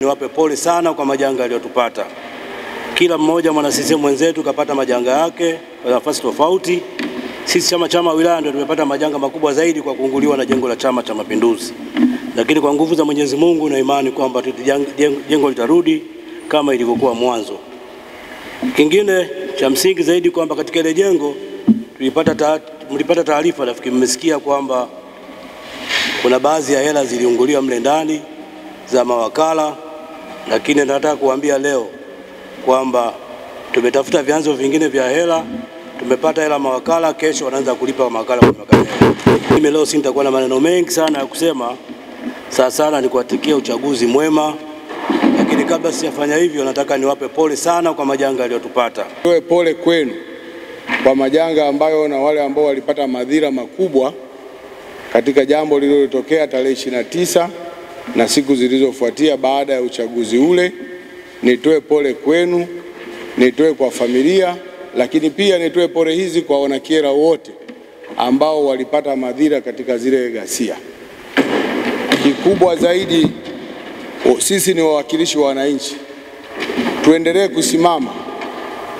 Niwape pole sana kwa majanga yaliyotupata. Kila mmoja mwana CCM mwenzetu kapata majanga yake kwa nafasi tofauti. Sisi chama wilaya ndio tumepata majanga makubwa zaidi kwa kuunguliwa na jengo la Chama cha Mapinduzi. Lakini kwa nguvu za Mwenyezi Mungu na imani kwamba jengo litarudi kama ilivyokuwa mwanzo. Kingine cha msingi zaidi kwamba katika ile jengo mlipata taarifa, nafikiri mmesikia kwamba kuna baadhi ya hela ziliunguliwa mle ndani za mawakala, lakini nataka kuambia leo kwamba tumetafuta vyanzo vingine vya hela, tumepata hela mawakala, kesho wanaanza kulipa mawakala kwa makala. Mimi leo sitakuwa na maneno mengi sana ya kusema, sana ni kuwatakia uchaguzi mwema, lakini kabla sijafanya hivyo nataka niwape pole sana kwa majanga yaliyotupata. Toe pole kwenu kwa majanga ambayo na wale ambao walipata madhira makubwa katika jambo lililotokea tarehe 29 na siku zilizofuatia baada ya uchaguzi ule. Nitoe pole kwenu, nitoe kwa familia, lakini pia nitoe pole hizi kwa wanakyela wote ambao walipata madhira katika zile ghasia. Kikubwa zaidi, sisi ni wawakilishi wa wananchi. Tuendelee kusimama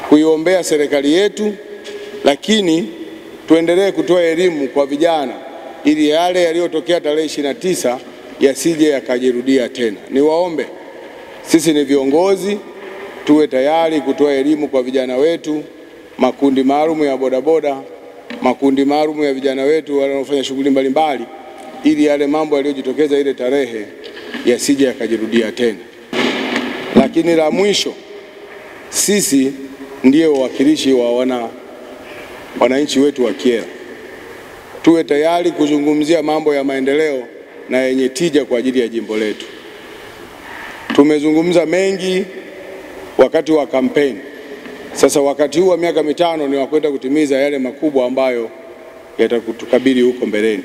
kuiombea serikali yetu, lakini tuendelee kutoa elimu kwa vijana ili yale yaliyotokea tarehe 29 yasije yakajirudia tena. Niwaombe, sisi ni viongozi, tuwe tayari kutoa elimu kwa vijana wetu, makundi maalum ya bodaboda, makundi maalum ya vijana wetu wanaofanya shughuli mbalimbali, ili yale mambo yaliyojitokeza ile tarehe yasije yakajirudia tena. Lakini la mwisho, sisi ndiye wawakilishi wa wananchi wetu wa Kyela. Tuwe tayari kuzungumzia mambo ya maendeleo na yenye tija kwa ajili ya jimbo letu. Tumezungumza mengi wakati wa kampeni. Sasa wakati huu wa miaka 5 ni wa kwenda kutimiza yale makubwa ambayo yatakutukabili huko mbeleni.